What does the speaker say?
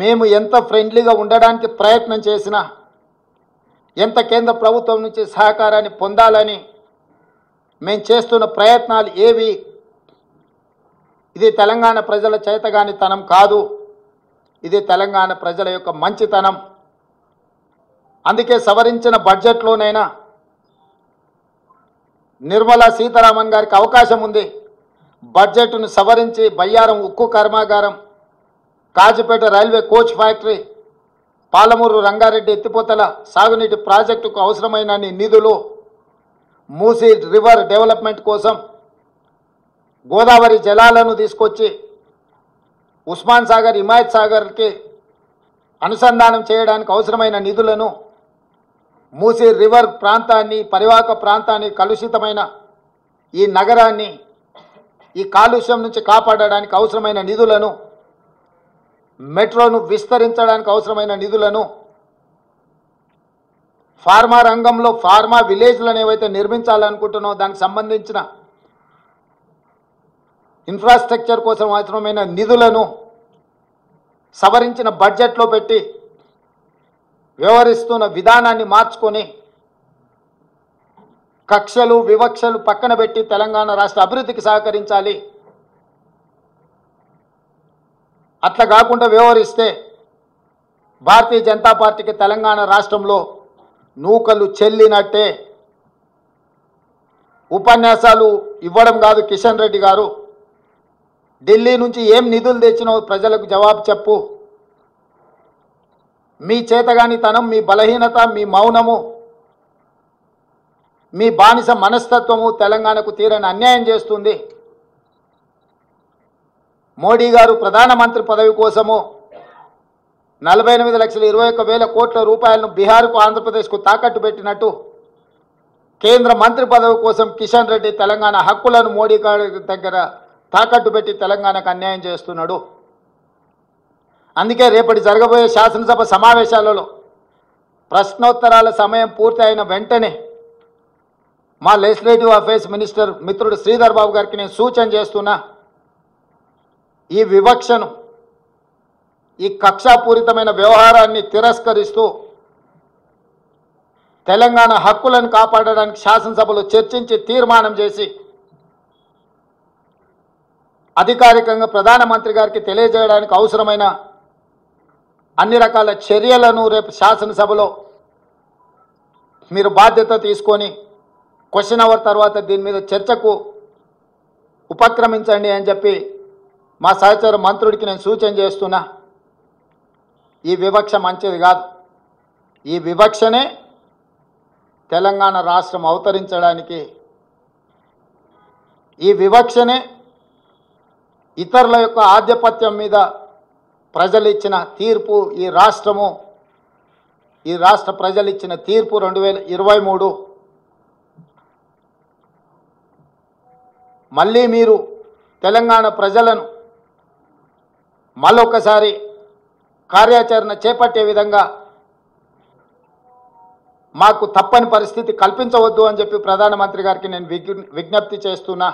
మేము ఎంత ఫ్రెండ్లీగా ఉండడానికి ప్రయత్నం చేసినా ఎంత కేంద్ర ప్రభుత్వం నుంచి సహకారాన్ని పొందాలని మేము చేస్తున్న ప్రయత్నాలు ఏవి ఇది తెలంగాణ ప్రజల చేతగానితనం కాదు, ఇది తెలంగాణ ప్రజల యొక్క మంచితనం. అందుకే సవరించిన బడ్జెట్లోనైనా నిర్మలా సీతారామన్ గారికి అవకాశం ఉంది. బడ్జెట్ను సవరించి బయ్యారం ఉక్కు కర్మాగారం, Kazipet railway coach factory, Palamuru Rangareddy ఎత్తిపోతల సాగునీటి ప్రాజెక్టుకు అవసరమైన నిధులు, మూసీ రివర్ డెవలప్మెంట్ కోసం గోదావరి జలాలను తీసుకొచ్చి ఉస్మాన్ సాగర్, హిమాయత్ సాగర్కి అనుసంధానం చేయడానికి అవసరమైన నిధులను, మూసీ రివర్ ప్రాంతాన్ని, పరివాహక ప్రాంతాన్ని, కలుషితమైన ఈ నగరాన్ని ఈ కాలుష్యం నుంచి కాపాడడానికి అవసరమైన నిధులను, మెట్రోను విస్తరించడానికి అవసరమైన నిధులను, ఫార్మా రంగంలో ఫార్మా విలేజ్లను ఏవైతే నిర్మించాలనుకుంటున్నామో దానికి సంబంధించిన ఇన్ఫ్రాస్ట్రక్చర్ కోసం అవసరమైన నిధులను సవరించిన బడ్జెట్లో పెట్టి వ్యవహరిస్తున్న విధానాన్ని మార్చుకొని కక్షలు వివక్షలు పక్కన పెట్టి తెలంగాణ రాష్ట్ర అభివృద్ధికి సహకరించాలి. అట్లా కాకుండా వ్యవహరిస్తే భారతీయ జనతా పార్టీకి తెలంగాణ రాష్ట్రంలో నూకలు చెల్లినట్టే. ఉపన్యాసాలు ఇవ్వడం కాదు కిషన్ రెడ్డి గారు, ఢిల్లీ నుంచి ఏం నిధులు తెచ్చినో ప్రజలకు జవాబు చెప్పు. మీ చేతగానితనం, మీ బలహీనత, మీ మౌనము, మీ బానిస మనస్తత్వము తెలంగాణకు తీరని అన్యాయం చేస్తుంది. మోడీ గారు ప్రధానమంత్రి పదవి కోసము 48,21,000 కోట్ల రూపాయలను బీహార్కు, ఆంధ్రప్రదేశ్కు తాకట్టు పెట్టినట్టు కేంద్ర మంత్రి పదవి కోసం కిషన్ రెడ్డి తెలంగాణ హక్కులను మోడీ గారి దగ్గర తాకట్టు పెట్టి తెలంగాణకు అన్యాయం చేస్తున్నాడు. అందుకే రేపటి జరగబోయే శాసనసభ సమావేశాలలో ప్రశ్నోత్తరాల సమయం పూర్తి అయిన వెంటనే మా లెజిస్లేటివ్ అఫైర్స్ మినిస్టర్ మిత్రుడు శ్రీధర్ బాబు గారికి నేను సూచన చేస్తున్నా, ఈ వివక్షను, ఈ కక్షాపూరితమైన వ్యవహారాన్ని తిరస్కరిస్తూ తెలంగాణ హక్కులను కాపాడడానికి శాసనసభలో చర్చించి తీర్మానం చేసి అధికారికంగా ప్రధానమంత్రి గారికి తెలియజేయడానికి అవసరమైన అన్ని రకాల చర్యలను రేపు శాసనసభలో మీరు బాధ్యత తీసుకొని క్వశ్చన్ అవర్ తర్వాత దీని మీద చర్చకు ఉపక్రమించండి అని చెప్పి మా సహచర మంత్రుడికి నేను సూచన చేస్తున్నా. ఈ వివక్ష మంచిది కాదు. ఈ వివక్షనే తెలంగాణ రాష్ట్రం అవతరించడానికి, ఈ వివక్షనే ఇతరుల యొక్క ఆధిపత్యం మీద ప్రజలు ఇచ్చిన తీర్పు, ఈ రాష్ట్ర ప్రజలు ఇచ్చిన తీర్పు 2023. మళ్ళీ మీరు తెలంగాణ ప్రజలను మళ్ళొకసారి కార్యాచరణ చేపట్టే విధంగా మాకు తప్పని పరిస్థితి కల్పించవద్దు అని చెప్పి ప్రధానమంత్రి గారికి నేను విజ్ఞప్తి చేస్తున్నా.